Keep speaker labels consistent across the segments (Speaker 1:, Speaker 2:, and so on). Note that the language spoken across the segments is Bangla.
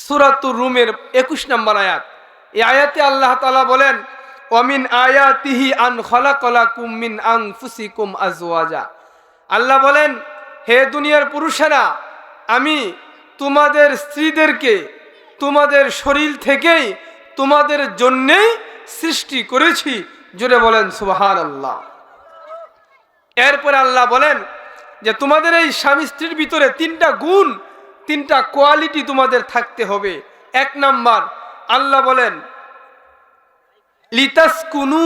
Speaker 1: সূরাতুর রুমের 21 নম্বর আয়াত। এই আয়াতে আল্লাহ তাআলা বলেন, ওয়ামিন আয়াতিহি আন খালাকালাকুম মিন আনফুসিকুম আজওয়াজা। আল্লাহ বলেন, হে দুনিয়ার পুরুষেরা, আমি তোমাদের স্ত্রীদেরকে তোমাদের শরীর থেকেই তোমাদের জন্যেই সৃষ্টি করেছি। জোরে বলেন সুবহানাল্লাহ। এরপরে আল্লাহ বলেন যে তোমাদের এই স্বামী স্ত্রীর ভিতরে তিনটা গুণ, তিনটা কোয়ালিটি তোমাদের থাকতে হবে। এক নাম্বার, আল্লাহ বলেন লিতাসকুনু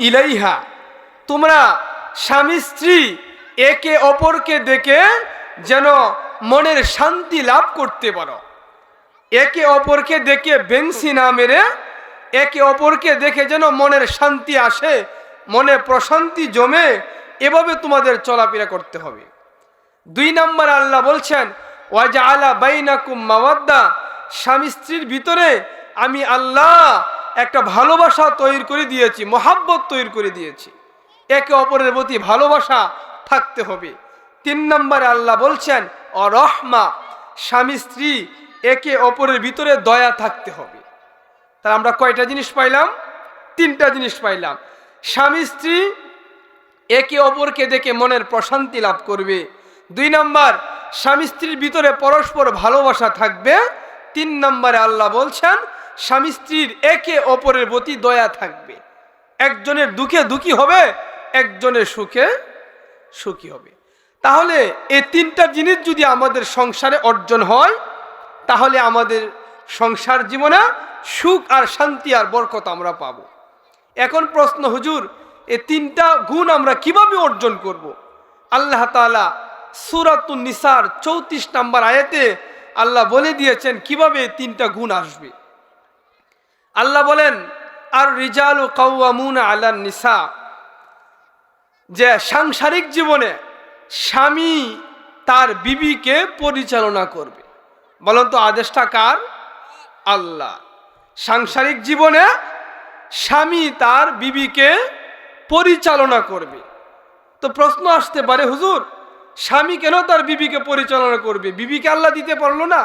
Speaker 1: ইলাইহা, তোমরা স্বামী স্ত্রী একে অপরকে দেখে যেন মনের শান্তি লাভ করতে পারো। একে অপরকে দেখে বেংসি না মেরে একে অপরকে দেখে যেন মনের শান্তি আসে, মনে প্রশান্তি জমে, এভাবে তোমাদের চলাফেরা করতে হবে। দুই নাম্বার আল্লাহ বলছেন ওয়াজআলা বাইনাকুম মাওয়াদ্দা, স্বামী স্ত্রীর ভিতরে আমি আল্লাহ একটা ভালোবাসা তৈরি করে দিয়েছি, মহাব্বত তৈরি করে দিয়েছি, একে অপরের প্রতি ভালোবাসা থাকতে হবে। তিন নম্বরে আল্লাহ বলছেন অরহমা, স্বামী স্ত্রী একে অপরের ভিতরে দয়া থাকতে হবে। তাহলে আমরা কয়টা জিনিস পাইলাম? তিনটা জিনিস পাইলাম। স্বামী স্ত্রী একে অপরকে দেখে মনের প্রশান্তি লাভ করবে। দুই নাম্বার, স্বামী স্ত্রীর ভিতরে পরস্পর ভালোবাসা থাকবে। তিন নম্বরে আল্লাহ বলছেন স্বামী স্ত্রীর একে অপরের প্রতি দয়া থাকবে। একজনের দুঃখে দুঃখী হবে, একজনের সুখে সুখী হবে। তাহলে এই তিনটা জিনিস যদি আমাদের সংসারে অর্জন হয়, তাহলে আমাদের সংসার জীবনে সুখ আর শান্তি আর বরকত আমরা পাবো। এখন প্রশ্ন, হুজুর এই তিনটা গুণ আমরা কিভাবে অর্জন করব? আল্লাহ তাআলা সূরাতুন নিসার 34 নম্বর আয়াতে আল্লাহ বলে দিয়েছেন কিভাবে তিনটা গুণ আসবে। আল্লাহ বলেন আর রিজালু কাওয়ামুনা আলান নিসা, যে সাংসারিক জীবনে স্বামী তার বিবিকে পরিচালনা করবে। বলেন তো আদেশটা কার? আল্লাহ। সাংসারিক জীবনে স্বামী তার বিবিকে পরিচালনা করবে। তো প্রশ্ন আসতে পারে, হুজুর স্বামী কেন তার বিবিকে পরিচালনা করবে? বিবিকে আল্লাহ দিতে পারলো না?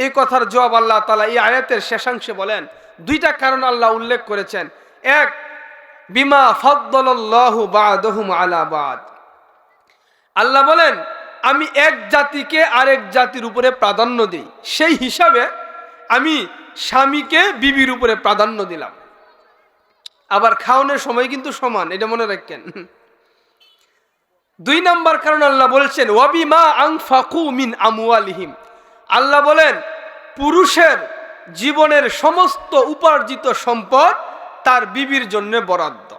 Speaker 1: এই কথার জবাব আল্লাহ তাআলা এই আয়াতের শেষাংশে বলেন, দুইটা কারণ আল্লাহ উল্লেখ করেছেন। এক, বিমা ফাদ্দালাল্লাহু বা'দাহুম আলা বা'দ, আল্লাহ বলেন আমি এক জাতিকে আরেক জাতির উপরে প্রাধান্য দিই, সেই হিসাবে আমি স্বামীকে বিবির উপরে প্রাধান্য দিলাম। আবার খাওয়ানোর সময় কিন্তু সমান, এটা মনে রাখেন। দুই নাম্বার কারণ আল্লাহ বলছেন ওয়াবিমা আনফাকু মিন আমওয়ালিহিম, আল্লাহ বলেন পুরুষের জীবনের সমস্ত উপার্জিত সম্পদ তার বিবির জন্য বরাদ্দ।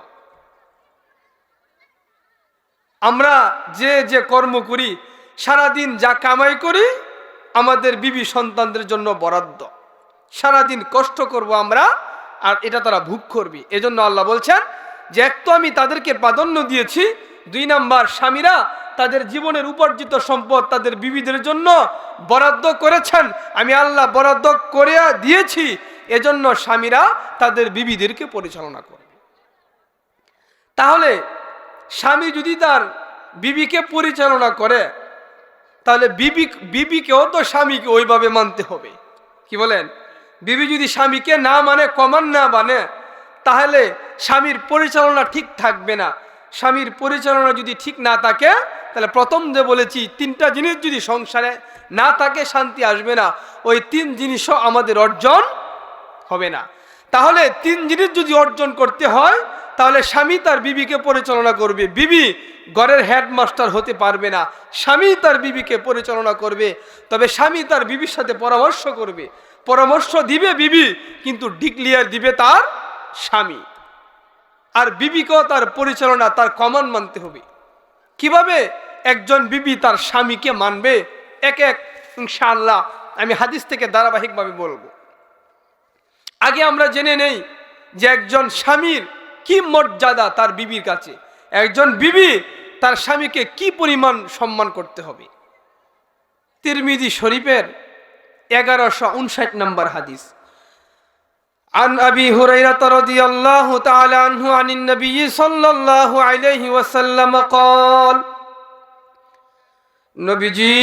Speaker 1: আমরা যে যে কর্ম করি, সারাদিন যা কামাই করি, আমাদের বিবি সন্তানদের জন্য বরাদ্দ। সারাদিন কষ্ট করব আমরা, আর এটা তারা ভোগ করবে। এজন্য আল্লাহ বলছেন যে এক তো আমি তাদেরকে প্রাধান্য দিয়েছি, দুই নাম্বার স্বামীরা তাদের জীবনের উপার্জিত সম্পদ তাদের বিবিদের জন্য বরাদ্দ করেছেন, আমি আল্লাহ বরাদ্দ করে দিয়েছি, এজন্য স্বামীরা তাদের বিবিদেরকে পরিচালনা করবে। তাহলে স্বামী যদি তার বিবিকে পরিচালনা করে, তাহলে বিবিকেও তো স্বামীকে ওইভাবে মানতে হবে। কি বলেন? বিবি যদি স্বামীকে না মানে, কমান না মানে, তাহলে স্বামীর পরিচালনা ঠিক থাকবে না। স্বামীর পরিচালনা যদি ঠিক না থাকে, তাহলে প্রথম যে বলেছি তিনটা জিনিস যদি সংসারে না থাকে, শান্তি আসবে না। ওই তিন জিনিসও আমাদের অর্জন হবে না। তাহলে তিন জিনিস যদি অর্জন করতে হয়, তাহলে স্বামী তার বিবিকে পরিচালনা করবে। বিবি ঘরের হেডমাস্টার হতে পারবে না, স্বামী তার বিবিকে পরিচালনা করবে। তবে স্বামী তার বিবির সাথে পরামর্শ করবে, পরামর্শ দিবে বিবি, কিন্তু ডিক্লিয়ার দিবে তার স্বামী। আর বিবিকেও তার পরিচালনা, তার কমান্ড মানতে হবে। কিভাবে একজন বিবি তার স্বামীকে মানবে, এক এক ইনশাআল্লাহ আমি হাদিস থেকে ধারাবাহিকভাবে বলবো। আগে আমরা জেনে নেই যে একজন স্বামীর কি মর্যাদা তার বিবির কাছে, একজন বিবি তার স্বামীকে কি পরিমাণ সম্মান করতে হবে। তিরমিজি শরীফের 1159 নম্বর হাদিস, عن أبي هريرة رضي الله تعالى عنه عن النبي صلى الله عليه وسلم قال, নবীজি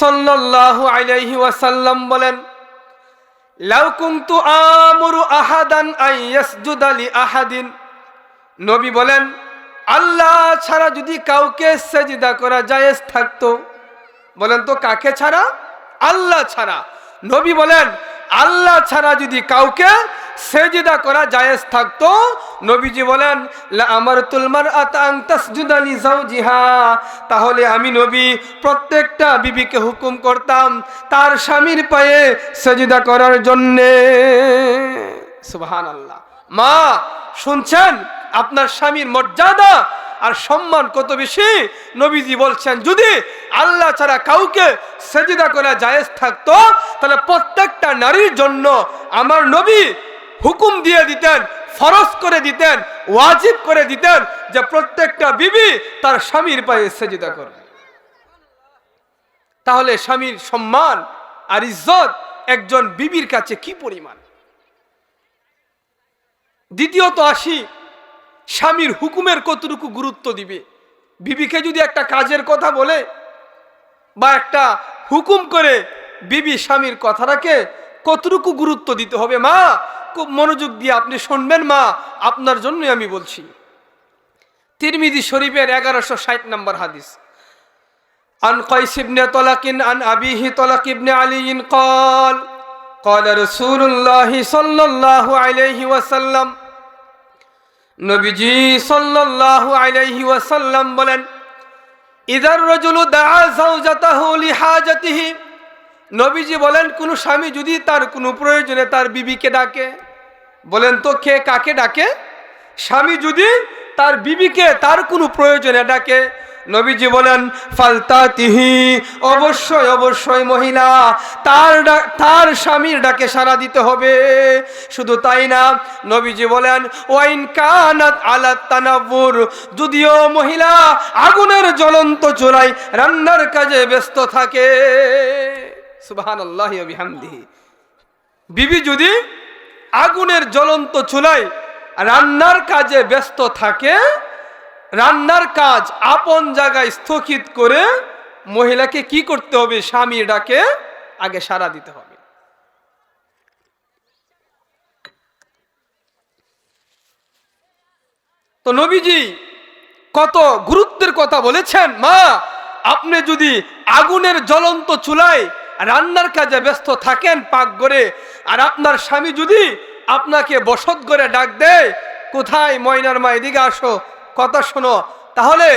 Speaker 1: সাল্লাল্লাহু আলাইহি ওয়াসাল্লাম বলেন লাউ কুনতু আমুরু আহাদান আন ইয়াসজুদা লি আহাদিন, নবী বলেন আল্লাহ ছাড়া যদি কাউকে সেজদা করা জায়েজ থাকতো, বলেন তো কাকে ছাড়া? আল্লাহ ছাড়া। নবী বলেন আল্লাহ ছাড়া যদি কাউকে সেজদা করা জায়েজ থাকতো, নবীজি বলেন লা আমারতুল মারআতা আন তাসজুদা লি যাওজিহা, তাহলে আমি নবী প্রত্যেকটা বিবিকে হুকুম করতাম তার স্বামীর পায়ে সেজদা করার জন্যে। সুবহানাল্লাহ। মা শুনছেন আপনার স্বামীর মর্যাদা আর সম্মান কত বেশি? নবীজি বলছেন যদি আল্লাহ ছাড়া কাউকে সেজদা করা জায়েজ থাকতো, তাহলে প্রত্যেকটা নারীর জন্য আমার নবী হুকুম দিয়ে দিতেন, ফরজ করে দিতেন, ওয়াজিব করে দিতেন যে প্রত্যেকটা বিবি তার স্বামীর পায়ে সেজদা করবে। তাহলে স্বামীর সম্মান আর ইজ্জত একজন বিবির কাছে কি পরিমাণ। দ্বিতীয়ত আসি, স্বামীর হুকুমের কতটুকু গুরুত্ব দিবে। বিবিকে যদি একটা কাজের কথা বলে বা একটা হুকুম করে, বিবি স্বামীর কথাটাকে কতটুকু গুরুত্ব দিতে হবে। মা খুব মনোযোগ দিয়ে আপনি শুনবেন, মা আপনার জন্যই আমি বলছি। তিরমিজি শরীফের 1160 নম্বর হাদিস, আন কাইস ইবনে তালাকিন আন আবিহি তালাক ইবনে আলিয়িন قال قال رسول الله صلى الله عليه وسلم, নবীজি সাল্লাল্লাহু আলাইহি ওয়াসাল্লাম বলেন ইদার রাজুলু দাআ যাওজাতাহু লিহাজাতিহি, নবীজি বলেন কোন স্বামী যদি তার কোনো প্রয়োজনে তার বিবিকে ডাকে, বলেন তো কে কাকে ডাকে? স্বামী যদি তার বিবিকে তার কোনো প্রয়োজনে ডাকে, নবীজি বলেন ফালতাতিহি, অবশ্যই অবশ্যই মহিলা তার স্বামীর ডাকে সাড়া দিতে হবে। শুধু তাই না, নবীজি বলেন ওয়াইন কানাত আলা তানাব্বুর, যদিও মহিলা আগুনের জ্বলন্ত চুলায় রান্নার কাজে ব্যস্ত থাকে। সুবহানাল্লাহি ওয়া বিহামদিহি, বিবি যদি আগুনের জ্বলন্ত চুলায় রান্নার কাজে ব্যস্ত থাকে, রান্নার কাজ আপন জায়গায় স্থগিত করে মহিলাকে কি করতে হবে? স্বামীর ডাকে আগে সাড়া দিতে হবে। তো নবীজি কত গুরুত্বের কথা বলেছেন। মা আপনি যদি আগুনের জ্বলন্ত চুলায় রান্নার কাজে ব্যস্ত থাকেন পাকঘরে, আর আপনার স্বামী যদি আপনাকে বসত করে ডাক দেয়, কোথায় ময়নার মা এদিকে আসো, কথা শোনো, তাহলে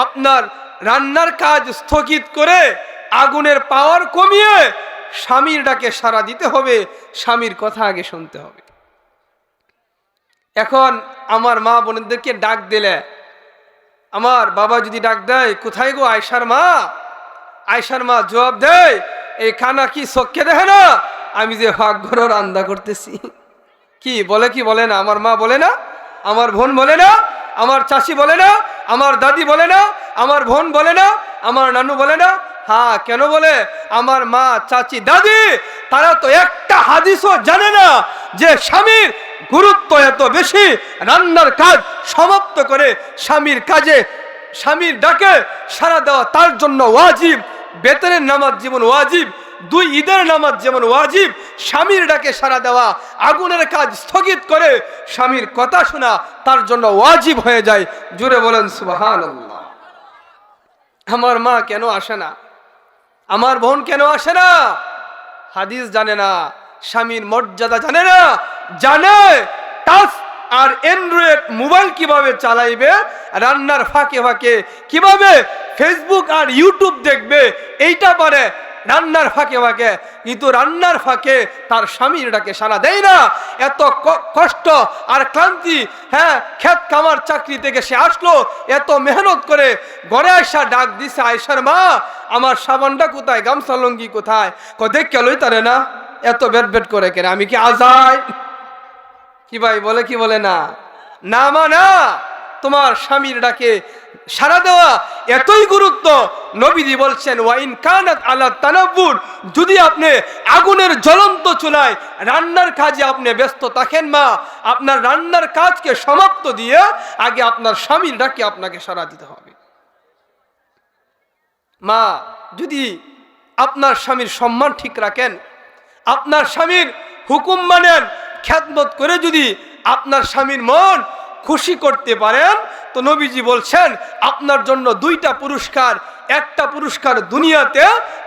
Speaker 1: আপনার রান্নার কাজ স্থগিত করে আগুনের পাওয়ার কমিয়ে স্বামীর ডাকে সাড়া দিতে হবে, স্বামীর কথা আগে শুনতে হবে। এখন আমার মা বোনদেরকে ডাক দিলে, আমার বাবা যদি ডাক দেয় কোথায় গো আয়সার মা, আয়সার মা জবাব দেয় এই খানা কি চোখে দেখে না আমি যে পাকঘর রান্না করতেছি। কি বলে? কি বলে না? আমার মা বলে না, আমার বোন বলে না, আমার চাচি বলে না, আমার দাদি বলে না, আমার বোন বলে না, আমার নানু বলে না? হ্যাঁ, কেন বলে? আমার মা, চাচি, দাদি তারা তো একটা হাদিসও জানে না যে স্বামীর গুরুত্ব এত বেশি, রান্নার কাজ সমাপ্ত করে স্বামীর কাজে, স্বামীর ডাকে সাড়া দেওয়া তার জন্য ওয়াজিব। বেতনের নামাজ যেমন ওয়াজিব, 2 ঈদের নামাজ যেমন ওয়াজিব, স্বামীর ডাকে সাড়া দেওয়া, আগুনের কাজ স্থগিত করে স্বামীর কথা শোনা তার জন্য ওয়াজিব হয়ে যায়। জোরে বলেন সুবহানাল্লাহ। আমার মা কেন আসে না? আমার বোন কেন আসে না? হাদিস জানে না, স্বামীর মর্যাদা জানে না, জানে টাচ আর অ্যান্ড্রয়েড মোবাইল কিভাবে চালাইবে, রান্নার ফাঁকে ফাঁকে কিভাবে ফেসবুক আর ইউটিউব দেখবে, এইটা পারে রান্নার ফাঁকে ফাঁকে, কিন্তু রান্নার ফাঁকে তার স্বামীর ডাকে সাড়া দেয় না। এত কষ্ট আর ক্লান্তি, হ্যাঁ ক্ষেত কামার চাকরি থেকে সে আসলো, এত মেহনত করে ঘরে আসা ডাক দিছে আয়সার মা আমার সাবানটা কোথায়, গামছা লঙ্গি কোথায়? দেখ কেলই তারে না, এত বেট বেট করে কেন, আমি কি আজাই? কি ভাই বলে কি বলে না? না মা না, তোমার স্বামীর ডাকে সাড়া দেওয়া এতই গুরুত্ব। নবীজি বলছেন ওয়াইন কানাত আলা তানাব্বুর, যদি আপনি আগুনের জ্বলন্ত চুলায় রান্নার কাজে আপনি ব্যস্ত থাকেন, মা আপনার রান্নার কাজকে সমাপ্ত দিয়ে আগে আপনার স্বামীর ডাকে আপনাকে সাড়া দিতে হবে। মা যদি আপনার স্বামীর সম্মান ঠিক রাখেন, আপনার স্বামীর হুকুম মানেন, খেদমত করে যদি আপনার স্বামীর মন খুশি করতে পারেন, তো নবীজি বলছেন আপনার জন্য দুইটা পুরস্কার, একটা পুরস্কার দুনিয়াতে,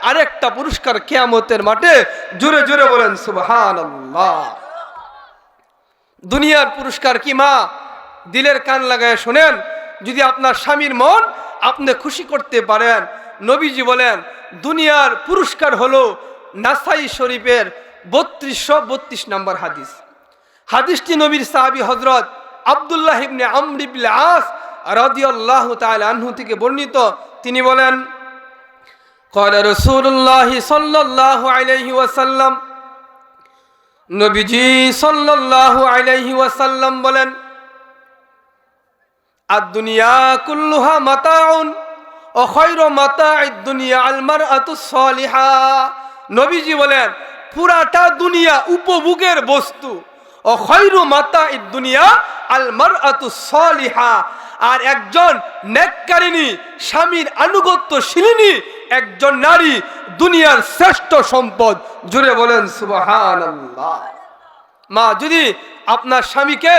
Speaker 1: আরেকটা পুরস্কার কিয়ামতের মাঠে। জোরে জোরে বলেন সুবহানাল্লাহ। দুনিয়ার পুরস্কার কি মা? দিলের কান লাগায় শোনেন, যদি আপনার স্বামীর মন আপনি খুশি করতে পারেন, নবীজি বলেন দুনিয়ার পুরস্কার হলো নাসাই শরীফের 3232 নম্বর হাদিস। হাদিসটি নবীর সাহাবী হযরত আব্দুল্লাহ ইবনে আমর ইবনে আস রাদিয়াল্লাহু তাআলা আনহু থেকে বর্ণিত। তিনি বলেন ক্বালা রাসূলুল্লাহ সাল্লাল্লাহু আলাইহি ওয়াসাল্লাম, নবীজি সাল্লাল্লাহু আলাইহি ওয়াসাল্লাম বলেন আদ-দুনিয়া কুল্লুহা মাতাউন ওয়া খায়রু মাতা'id দুনিয়া আল মারআতুস সালিহা। নবীজি বলেন পুরাটা দুনিয়া উপভোগের বস্তু, ওয়া খায়রু মাতা'id দুনিয়া আল মারআতুস সালিহা। আর একজন নেককারিনী, স্বামীর আনুগত্যশীলিনী একজন নারী দুনিয়ার শ্রেষ্ঠ সম্পদ। জোরে বলেন সুবহানাল্লাহ। মা, যদি আপনার স্বামীকে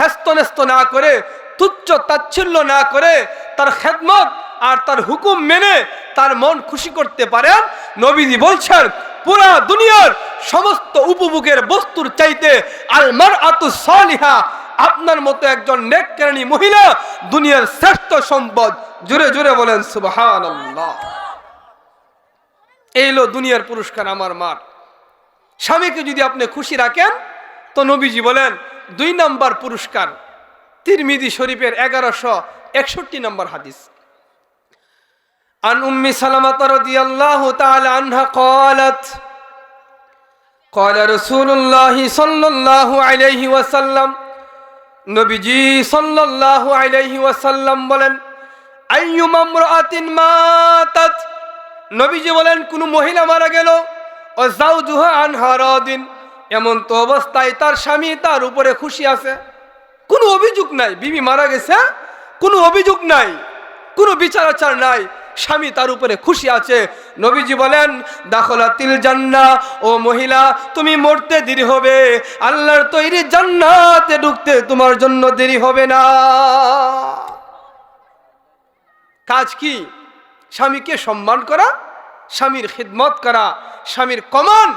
Speaker 1: হেস্তনেস্ত না করে, তুচ্ছ তাচ্ছিল্য না করে, তার খেদমত আর তার হুকুম মেনে তার মন খুশি করতে পারেন, নবীজি বলছেন পুরা দুনিয়ার সমস্ত উপভোগের বস্তুর চাইতে আল মারআতুস সালিহা, আপনার মতো একজন নেককারিনী মহিলা দুনিয়ার শ্রেষ্ঠ সম্পদ। জোরে জোরে বলেন সুবহানাল্লাহ। এই হলো দুনিয়ার পুরস্কার আমার মা। স্বামীকে যদি আপনি খুশি রাখেন, তো নবীজি বলেন 2 নম্বর পুরস্কার, তিরমিজি শরীফের 1161 নম্বর হাদিস। আন উম্মি সালামা রাদিয়াল্লাহু তাআলা আনহা ক্বালাত ক্বালা রাসূলুল্লাহ সাল্লাল্লাহু আলাইহি ওয়াসাল্লাম, নবীজি সাল্লাল্লাহু আলাইহি ওয়াসাল্লাম বলেন আইয়ুমা ইমরাআতিন মাতাত, নবীজি বলেন কোন মহিলা মারা গেল, ও যাওজুহা আনহা রাদিন, এমন তো অবস্থায় তার স্বামী তার উপরে খুশি আছে, কোনো অভিযোগ নাই, বিবি মারা গেছে, কোনো অভিযোগ নাই, কোনো বিচার আচার নাই, স্বামী তার উপরে খুশি আছে, নবীজি বলেন দাখলাতিল জান্নাহ, ও মহিলা তুমি মরতে দেরি হবে, আল্লাহর তৈরি জান্নাতে ঢুকতে তোমার জন্য দেরি হবে না। কাজ কি? স্বামীকে সম্মান করা, স্বামীর খিদমত করা, স্বামীর কমান্ড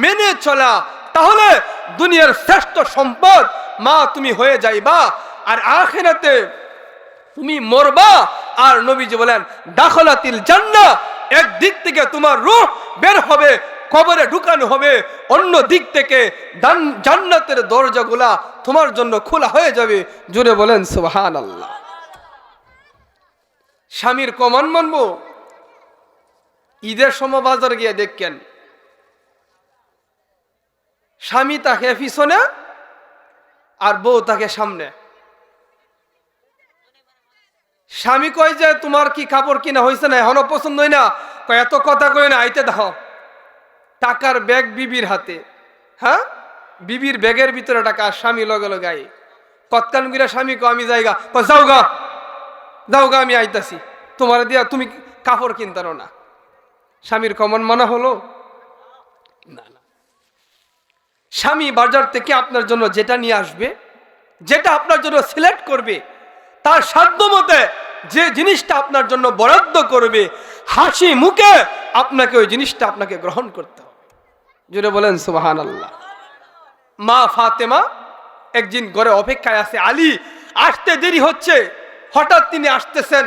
Speaker 1: মেনে চলা, তাহলে দুনিয়ার শ্রেষ্ঠ সম্পদ মা তুমি হয়ে যাইবা, আর আখিরাতে তুমি মরবা। আর নবীজি বলেন দাখলাতিল জান্নাহ, এক দিক থেকে তোমার রূহ বের হবে, কবরে ঢুকানো হবে, অন্য দিক থেকে জান্নাতের দরজাগুলা তোমার জন্য খোলা হয়ে যাবে। জোরে বলেন সুবহানাল্লাহ। স্বামীর কমান মানবো? ঈদের সময় বাজার গিয়ে দেখেন, স্বামী তাকে পিছনে আর বউ তাকে সামনে। স্বামী কয় যে তোমার কি কাপড় কিনা হয়েছে না, এখনো পছন্দ হয় না, কয় এত কথা কয় না, আইতে দাও। টাকার ব্যাগ বিবির হাতে, হ্যাঁ, বিবির ব্যাগের ভিতরে টাকা, স্বামী লগে লগে আই কতকান গিরা স্বামী কো আমি যাইগা, যাও গা যাও গা, আমি আইতাছি, তোমার দিয়া তুমি কাপড় কিনতারো না। স্বামীর কমন মানা হলো না। স্বামী বাজার থেকে আপনার জন্য যেটা নিয়ে আসবে, যেটা আপনার জন্য সিলেক্ট করবে, তার সাধ্য মতে যে জিনিসটা আপনার জন্য বরাদ্দ করবে, হাসি মুখে আপনাকে ওই জিনিসটা আপনাকে গ্রহণ করতে হবে। জুড়ে বলেন সুবহানাল্লাহ। মা ফাতেমা একদিন ঘরে অপেক্ষায় আছে, আলী আসতে দেরি হচ্ছে, হঠাৎ তিনি আসতেছেন।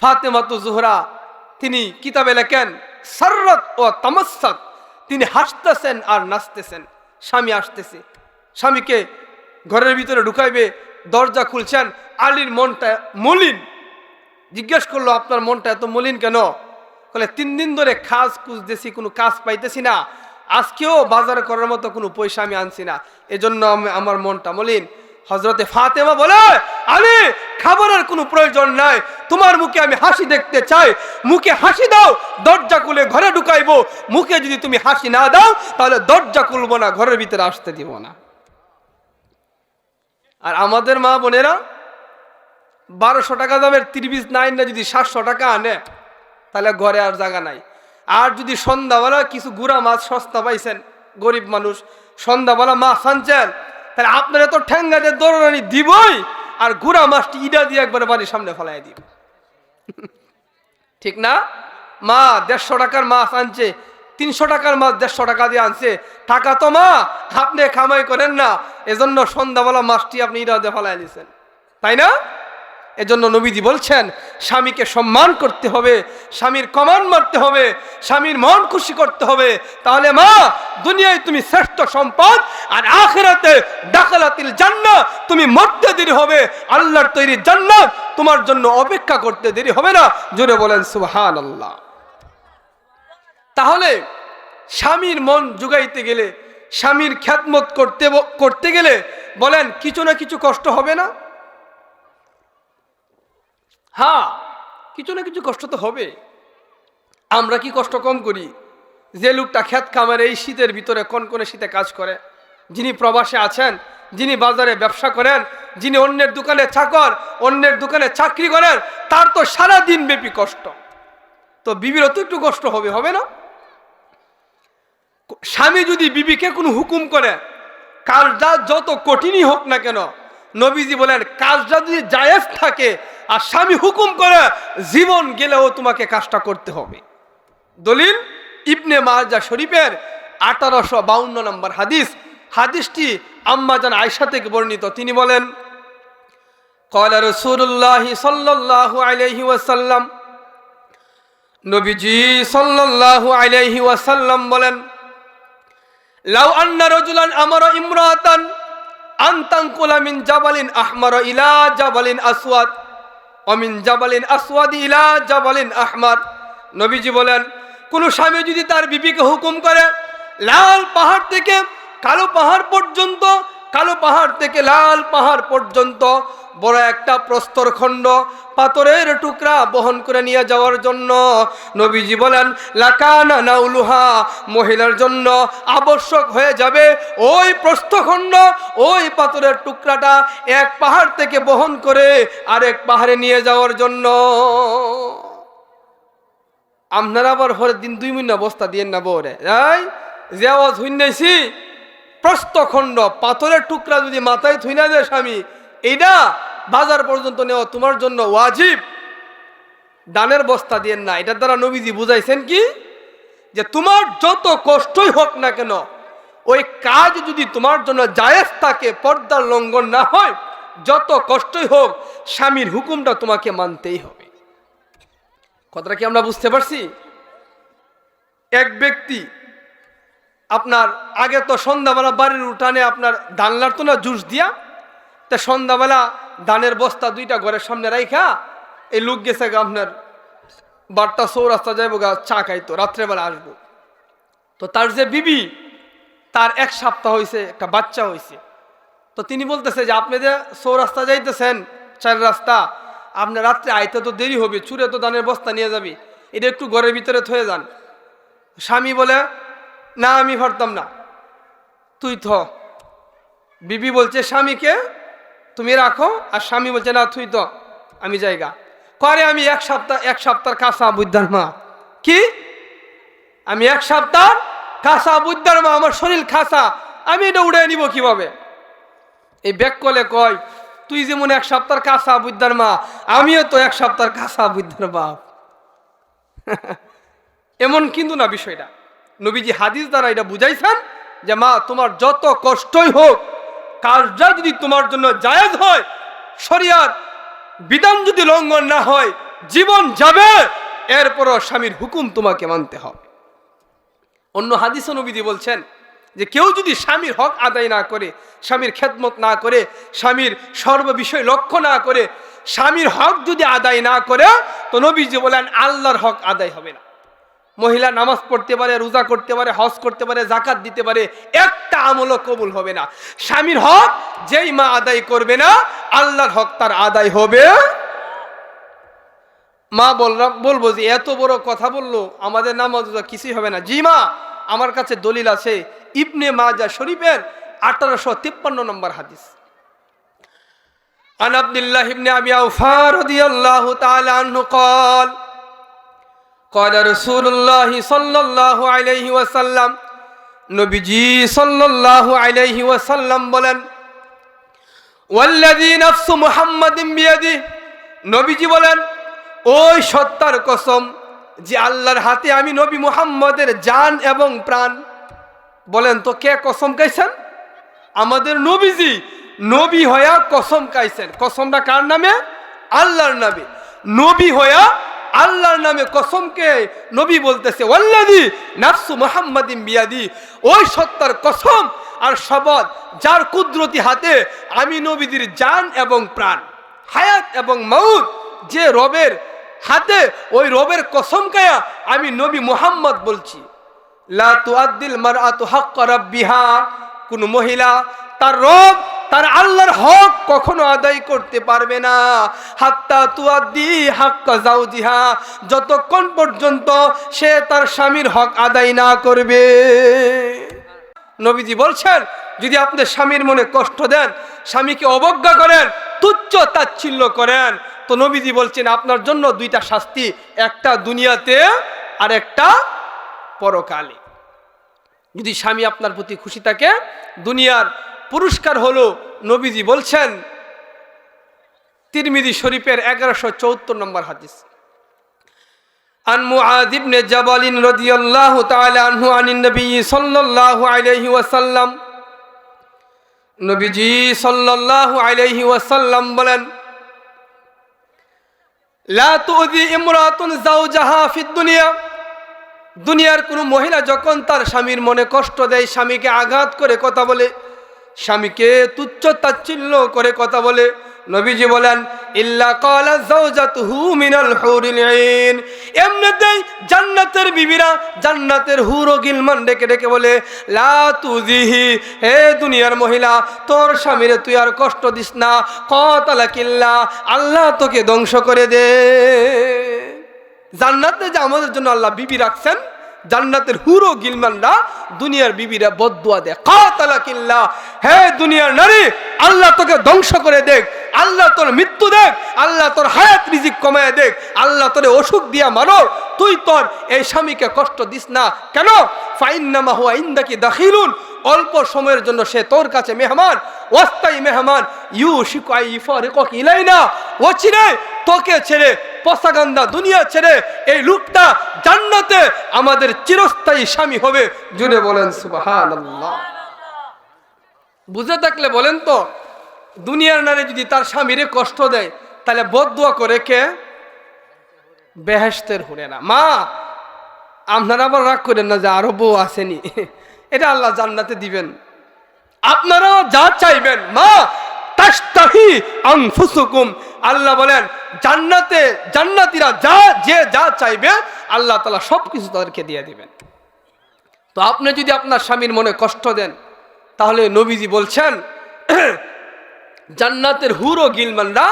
Speaker 1: ফাতেমা তো জোহরা তিনি কিতাবে লেখেন সাররাত ও তামাসসাত, তিনি হাসতেছেন আর নাচতেছেন। স্বামী আসতেছে, স্বামীকে ঘরের ভিতরে ঢুকাইবে, দরজা খুলছেন, আলীর মনটা মলিন। জিজ্ঞেস করলো আপনার মনটা এত মলিন কেন? বলে 3 দিন ধরে কাজ খুঁজতেছি, কোনো কাজ পাইতেছি না, আজকেও বাজার করার মতো কোনো পয়সা আমি আনছি না, এজন্য আমার মনটা মলিন। হযরতে ফাতেমা বলে আলী খাবারের কোনো প্রয়োজন নাই, তোমার মুখে আমি হাসি দেখতে চাই, মুখে হাসি দাও, দরজা খুলে ঘরে ঢুকাইবো, মুখে যদি তুমি হাসি না দাও তাহলে দরজা খুলবো না, ঘরের ভিতরে আসতে দিব না। আর আমাদের মা বোনেরা 1200 টাকা দামের ত্রিপিস না যদি 700 টাকা আনে, তাহলে ঘরে আর জায়গা নাই। আর যদি সন্ধ্যাবেলা কিছু গুড়া মাছ সস্তা পাইছেন, গরিব মানুষ সন্ধ্যাবেলা মাছ আনছেন, তাহলে আপনারা তো ঠেঙ্গা দিয়ে দৌড়ানি দিবই, আর গুড়া মাছটি ইডা দিয়ে একবার বাড়ির সামনে ফেলাই দিব। ঠিক না? মা 150 টাকার মাছ আনছে, 300 টাকার মাছ 150 টাকা দিয়ে আনছে, টাকা তো মা আপনি কামাই করেন না, এজন্য সন্ধ্যাবেলা মাছটি আপনি ইডা দিয়ে ফেলাই দিয়েছেন, তাই না? এজন্য নবীজি বলছেন স্বামীকে সম্মান করতে হবে, স্বামীর কমান মারতে হবে, স্বামীর মন খুশি করতে হবে, তাহলে মা দুনিয়ায় তুমি শ্রেষ্ঠ সম্পদ, আর আখিরাতে দাখালাতিল জান্নাহ, তুমি মরতে দেরি হবে, আল্লাহর তৈরি জান্নাত তোমার জন্য অপেক্ষা করতে দেরি হবে না। জোরে বলেন সুবহানাল্লাহ। তাহলে স্বামীর মন জুগাইতে গেলে, স্বামীর খ্যাতমত করতে গেলে বলেন কিছু না কিছু কষ্ট হবে না? হ্যাঁ, কিছু না কিছু কষ্ট তো হবে। আমরা কি কষ্ট কম করি? যে লোকটা ক্ষেত খামারে এই শীতের ভিতরে কনকনে শীতে কাজ করে, যিনি প্রবাসে আছেন, যিনি বাজারে ব্যবসা করেন, যিনি অন্যের দোকানে চাকর, অন্যের দোকানে চাকরি করেন, তার তো সারা দিন ব্যাপী কষ্ট। তো বিবিরও তো একটু কষ্ট হবে, হবে না? স্বামী যদি বিবিকে কোনো হুকুম করে, কাজটা যত কঠিনই হোক না কেন, নবীজি বলেন কাজটা যদি জায়েজ থাকে আর স্বামী হুকুম করে, জীবন গেলেও তোমাকে কাজটা করতে হবে। দলিল ইবনে মাজাহ শরীফের 1852 নম্বর হাদিস। হাদিসটি আম্মা জান আয়েশা থেকে বর্ণিত। তিনি বলেন ক্বালা রাসূলুল্লাহ সাল্লাল্লাহু আলাইহি ওয়াসাল্লাম, নবীজি সাল্লাল্লাহু আলাইহি ওয়াসাল্লাম বলেন, লাউ আন্না রাজুলান আমারা ইমরাতান আন তানকুলা মিন জাবালিন আহমার ইলা জাবালিন আসওয়াদ ওয়া মিন জাবালিন আসওয়াদ ইলা জাবালিন আহমার। নবীজি বলেন কোন স্বামী যদি তার বিবিকে হুকুম করে লাল পাহাড় থেকে কালো পাহাড় পর্যন্ত, কালো পাহাড় থেকে লাল পাহাড় পর্যন্ত বড় একটা প্রস্তরখণ্ড পাথরের টুকরা বহন করে নিয়ে যাওয়ার জন্য, নবীজি বলেন লাকানা নাউলুহা, মহিলার জন্য আবশ্যক হয়ে যাবে ওই প্রস্তরখণ্ড, ওই পাথরের টুকরাটা এক পাহাড় থেকে বহন করে আরেক পাহাড়ে নিয়ে যাওয়ার জন্য। আপনারা আবার হরের দিন 2 মিনিট বস্তা দিয়েন না বউরে, এই যে আওয়াজ হইনাইছি, প্রস্তরখণ্ড পাথরের টুকরা যদি মাথায় থুই না দেয় স্বামী, এইটা বাজার পর্যন্ত নেওয়া তোমার জন্য ওয়াজিব, দানের বস্তা দিয়েন না। এটার দ্বারা নবীজি বুঝাইছেন কি, যে তোমার যত কষ্টই হোক না কেন, ওই কাজ যদি তোমার জন্য জায়েজ থাকে, পর্দার লঙ্ঘন না হয়, যত কষ্টই হোক স্বামীর হুকুমটা তোমাকে মানতেই হবে। কথাটা কি আমরা বুঝতে পারছি? এক ব্যক্তি আপনার আগে তো সন্ধ্যাবেলা বাড়ির উঠানে আপনার ধান লাগতো না জুস দিয়া, তা সন্ধ্যাবেলা ধানের বস্তা 2টা ঘরের সামনে রাইখা এই লোক গেছে আপনার বারটা চৌরাস্তা যাইবো গা চা খাইতো, রাত্রেবেলা আসবো। তো তার যে বিবি, তার 1 সপ্তাহ হয়েছে, একটা বাচ্চা হয়েছে। তো তিনি বলতেছে যে আপনি যে চৌরাস্তা যাইতেছেন 4 রাস্তা, আপনার রাত্রে আইতে তো দেরি হবে, চুরে তো ধানের বস্তা নিয়ে যাবি, এটা একটু ঘরের ভিতরে থয়ে যান। স্বামী বলে না আমি পারতাম না, তুই থ। বিবি বলছে স্বামীকে তুমি রাখো, আর স্বামী বলছে না তুই তো, আমি জায়গা করে। আমি এক সপ্তাহ কাঁচা বুদ্ধার মা, কি আমি 1 সপ্তাহ কাঁচা বুদ্ধার মা, আমার শরীর খাসা, আমি এটা উড়ে নিব কিভাবে? এই ব্যাক কলে কয় তুই যেমন 1 সপ্তাহ কাঁচা বুদ্ধার মা, আমিও তো 1 সপ্তাহ কাঁচা বুদ্ধার বাপ। এমন কিন্তু না বিষয়টা। নবীজি হাদিস দ্বারা এটা বুঝাইছেন যে মা তোমার যত কষ্টই হোক, কাজটা যদি তোমার জন্য জায়েজ হয়, শরিয়াত বিধান যদি লঙ্ঘন না হয়, জীবন যাবে, এরপরও স্বামীর হুকুম তোমাকে মানতে হবে। অন্য হাদিসে নবীজি বলছেন যে কেউ যদি স্বামীর হক আদায় না করে, স্বামীর খেদমত না করে, স্বামীর সর্ববিষয় লক্ষ্য না করে, স্বামীর হক যদি আদায় না করে, তো নবীজি বলেন আল্লাহর হক আদায় হবে না। মহিলা নামাজ পড়তে পারে, রোজা করতে পারে, হজ করতে পারে, জাকাত দিতে পারে, একটা আমলও কবুল হবে না। স্বামীর হক যেই মা আদায় করবে না, আল্লাহর হক তার আদায় হবে। মা বলবো যে এত বড় কথা বললো, আমাদের নামাজ রোজা কিছুই হবে না। জি মা, আমার কাছে দলিল আছে, ইবনে মাজাহ শরীফের 1853 নম্বর হাদিস। আন আব্দুল্লাহ ইবনে আবি আওফা রাদিয়াল্লাহু তাআলা আনহু قال ক্বালা রাসূলুল্লাহ সাল্লাল্লাহু আলাইহি ওয়াসাল্লাম, নবীজি সাল্লাল্লাহু আলাইহি ওয়াসাল্লাম বলেন, ওয়াল্লাযী নাফসু মুহাম্মাদিন বিয়াদিহি, নবীজি বলেন, ওই সত্তার কসম যে আল্লাহর হাতে আমি নবী মুহাম্মদের জান এবং প্রাণ। বলেন তো কে কসম খাইছেন? আমাদের নবীজি নবী হইয়া কসম খাইছেন। কসমটা কার নামে? আল্লাহর নামে। নবী হইয়া আল্লাহর নামে কসমকে নবী বলতেছে, ওয়াল্লাযী নাফসু মুহাম্মাদিন বিয়াদি, ওই সত্তার কসম আর শপথ যার কুদরতি হাতে আমি নবীজির জান এবং প্রাণ, হায়াত এবং মউত যে রবের হাতে, ওই রবের কসম খায়া আমি নবী মুহাম্মদ বলছি। লা তুআদ্দিল মারআতু হাক্কা রাব্বিহা, কোন মহিলা তার রব তার আল্লাহর হক কখনো আদায় করতে পারবে না, হাত্তা তুআদ্দি হাক্কা যাওজিহা, যতক্ষণ পর্যন্ত সে তার স্বামীর হক আদায় না করবে। নবীজি বলছেন, যদি আপনি স্বামীর মনে কষ্ট দেন, স্বামীকে অবজ্ঞা করেন, তুচ্ছ তাচ্ছিল্য করেন, তো নবীজি বলছেন আপনার জন্য দুইটা শাস্তি, একটা দুনিয়াতে আর একটা পরকালে। যদি স্বামী আপনার প্রতি খুশি থাকে, দুনিয়ার পুরস্কার হলো, নবীজি বলছেন, তিরমিজি শরীফের 1174 নম্বর হাদিস, আন মুআয ইবনে জাবাল রাদিয়াল্লাহু তাআলা আনহু আনিন নবী সাল্লাল্লাহু আলাইহি ওয়াসাল্লাম, নবীজি সাল্লাল্লাহু আলাইহি ওয়াসাল্লাম বলেন, লা তুযি ইমরাতুন যাওজাহা ফিদ দুনিয়া, দুনিয়ার কোনো মহিলা যখন তার স্বামীর মনে কষ্ট দেয়, স্বামীকে আঘাত করে কথা বলে, স্বামীকে তুচ্ছ তাচ্ছিল্য করে কথা বলে, নবীজি বলেন, ইল্লা ক্বালা যাওজাতুহু মিনাল হুরিল আইন, এমনিতেই জান্নাতের বিবিরা, জান্নাতের হুর ও গিলমান ডেকে ডেকে বলে, লা তুযিহি, হে দুনিয়ার মহিলা, তোর স্বামীরে তুই আর কষ্ট দিস না, ক্বাতালাকিল্লাহ, আল্লাহ তোকে ধ্বংস করে দে। জান্নাতে যে আমাদের জন্য আল্লাহ বিবি রাখছেন, জান্নাতের হুর ও গিলমানরা দুনিয়ার বিবিরা বদদুয়া দেয়, ক্বাতালাকিল্লাহ, হে দুনিয়ার নারী, আল্লাহ তোকে ধ্বংস করে দেখ, আল্লাহ তোর মৃত্যু দেখ, আল্লাহ তোর হায়াত রিজিক কমায় দেখ, আল্লাহ তোরে অসুখ দিয়া মারো, তুই তোর এই স্বামীকে কষ্ট দিস না। কেন? ফাইন্নামা হুয়া ইনদাকি দাখিলুন, অল্প সময়ের জন্য সে তোর কাছে মেহমান, ওয়াস্তাই মেহমান, ইউশিকু আন ইফারিকুকা ইলাইনা, ও চিরে তোকে ছেড়ে, পসাগান্দা দুনিয়া ছেড়ে এই লোকটা জান্নাতে আমাদের চিরস্থায়ী স্বামী হবে। জুড়ে বলেন সুবহানাল্লাহ। বুঝে থাকলে বলেন তো, দুনিয়ার নারী যদি তার স্বামীরে কষ্ট দেয়, তাহলে বদদুয়া করে কে? বেহেশতের হুরেরা। মা, আপনারা আবার রাগ করেন না যে আরো বউ আসেনি, এটা আল্লাহ জান্নাতে দিবেন, আপনারা যা চাইবেন। মা তাশতাহি আনফুসুকুম, আল্লাহ বলেন জান্নাতে জান্নাতীরা যা চাইবে আল্লাহ তাআলা সবকিছু তাদেরকে দিয়ে দিবেন। তো আপনি যদি আপনার স্বামীর মনে কষ্ট দেন, তাহলে নবীজি বলছেন, জান্নাতের হুর ও গিলমানরা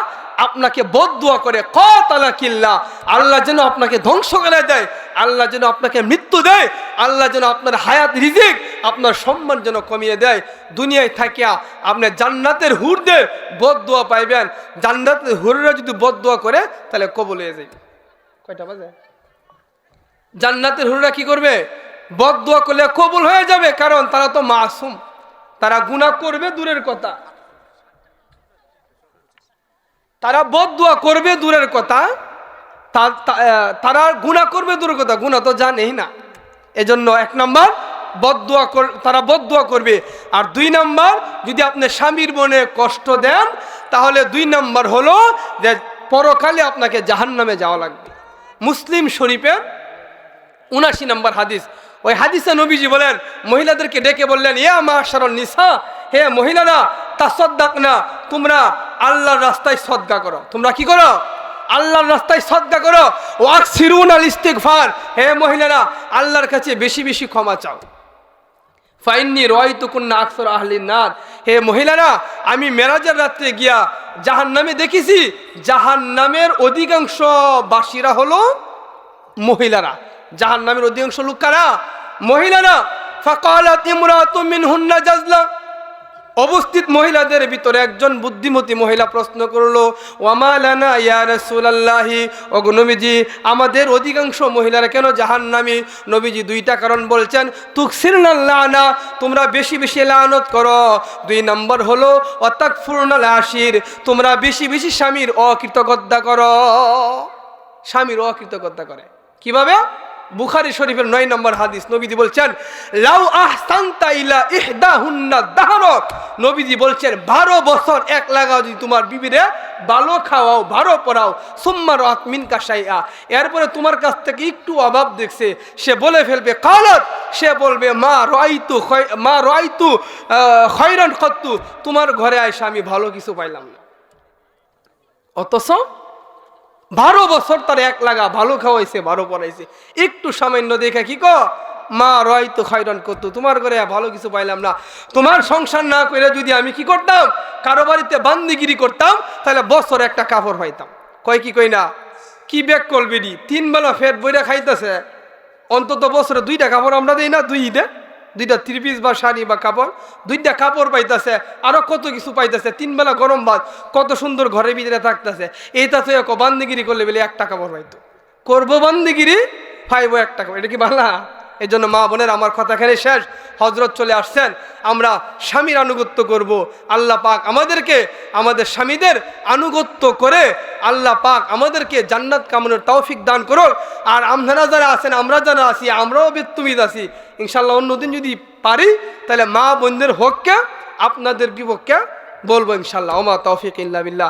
Speaker 1: আপনাকে বদদুয়া করে, ক্বাতালাকিল্লাহ, আল্লাহ যেন আপনাকে ধ্বংস করে দেয়, আল্লাহ যেন আপনাকে মৃত্যু দেয়, আল্লাহ যেন আপনার হায়াত রিজিক, আপনার সম্মান যেন কমিয়ে দেয়। দুনিয়ায় থাকিয়া আপনি জান্নাতের হুরদের বদদুয়া পাইবেন। জান্নাতের হুররা যদি বদদুয়া করে, তাহলে কবুল হয়ে যাবে। কয়টা বাজে? জান্নাতের হুররা কি করবে? বদদুয়া করলে কবুল হয়ে যাবে, কারণ তারা তো মাসুম, তারা গুনাহ করবে দূরের কথা, তারা বদদুয়া করবে দূরের কথা, তারা গুনাহ করবে দূরের কথা, গুনাহ তো জানেই না। এজন্য 1 নম্বর বদদুয়া, তারা বদদুয়া করবে। আর 2 নম্বর, যদি আপনি স্বামীর মনে কষ্ট দেন, তাহলে 2 নম্বর হলো যে পরকালে আপনাকে জাহান্নামে যাওয়া লাগবে। মুসলিম শরীফের 79 নম্বর হাদিস, ওই হাদিসে নবীজি বলেন, মহিলাদেরকে ডেকে বললেন, ইয়া মাশারান নিসা, হে মহিলারা, তাসাদদাকনা, তোমরা আল্লাহর রাস্তায় সদকা করো। তোমরা কি করো? আল্লাহর রাস্তায় সদকা করো। ওয়াকসিরুনাল ইস্তিগফার, হে মহিলারা, আল্লাহর কাছে বেশি বেশি ক্ষমা চাও। ফাইন্নী রাআইতুকুন্না আকসার আহলিন নার, হে মহিলারা, আমি মেরাজের রাত্রে গিয়া জাহান্নামে দেখেছি, জাহান্নামের অধিকাংশ বাসীরা হলো মহিলারা। জাহান্নামের অধিকাংশ লোক কারা? মহিলারা। ফাকালাত ইমরাতুম মিনহুন্না জাজলা, উপস্থিত মহিলাদের ভিতরে একজন বুদ্ধিমতী মহিলা প্রশ্ন করলো, ওয়ামা লানা ইয়া রাসূলুল্লাহি, ওগো নবীজি আমাদের অধিকাংশ মহিলারা কেন জাহান্নামী? নবীজি দুইটা কারণ বলছেন, তুকসিরনাল লানা, তোমরা বেশি বেশি লানত করো। 2 নম্বর হলো অতাকফুরনাল আশির, তোমরা বেশি বেশি স্বামীর অকৃতজ্ঞতা করো। স্বামীর অকৃতজ্ঞতা করে কিভাবে? বুখারী শরীফের 9 নম্বর হাদিস, নবীজি বলছেন, লাউ আহসানতা ইলা ইহদাহুন্না দাহরক, নবীজি বলছেন 12 বছর এক লাগাও যদি তোমার বিবিরে ভালো খাওয়াও, ভালো পড়াও, সুম্মা রাত মিনকা শাইআ, এরপরে তোমার কাছ থেকে একটু অভাব দেখছে, সে বলে ফেলবে কালাত, সে বলবে মা রাইতু খায়রান কত্তু, তোমার ঘরে আইসা আমি ভালো কিছু পাইলাম না। অথচ 12 বছর তার এক লাগা ভালো খাওয়াইছে, ভালো পড়াইছে, একটু সামান্য দেখে কি কো, মা রাইতু খায়রান কত্তু, তোমার ঘরে ভালো কিছু পাইলাম না। তোমার সংসার না করে যদি আমি কি করতাম, কারো বাড়িতে বান্দিগিরি করতাম, তাহলে বছর একটা কাপড় পাইতাম। কয় কি কই না, কি ব্যাগ করবি 3 বেলা ফেট বইরা খাইতেছে, অন্তত বছরে 2টা কাপড় আমরা দিই না, 2 ঈদে 2টা 3 পিস বা শাড়ি বা কাপড়, 2টা কাপড় পাইতেছে, আরো কত কিছু পাইতেছে, 3 বেলা গরম ভাত, কত সুন্দর ঘরের ভিতরে থাকতেছে। এইটা তো এক বান্দিগিরি করলে বলে 1টা কাপড় পাইতো, করবো বান্দিগিরি পাইবো 1টা কাপড়, এটা কি বাংলা? এই জন্য মা বোনের আমার কথা এখানে শেষ। হজরত চলে আসছেন, আমরা স্বামীর আনুগত্য করব। আল্লাহ পাক আমাদেরকে আমাদের স্বামীদের আনুগত্য করে আল্লাহ পাক আমাদেরকে জান্নাত কামনার তৌফিক দান করুন। আর আপনারা যারা আছেন, আমরা যারা আছি, আমরাও বেত্তুমিদ আছি, ইনশাল্লাহ অন্যদিন যদি পারি তাহলে মা বোনদের হককে আপনাদের বিপক্ষে বলবো ইনশাল্লাহ। ওমা তৌফিক ইল্লা বিল্লাহ।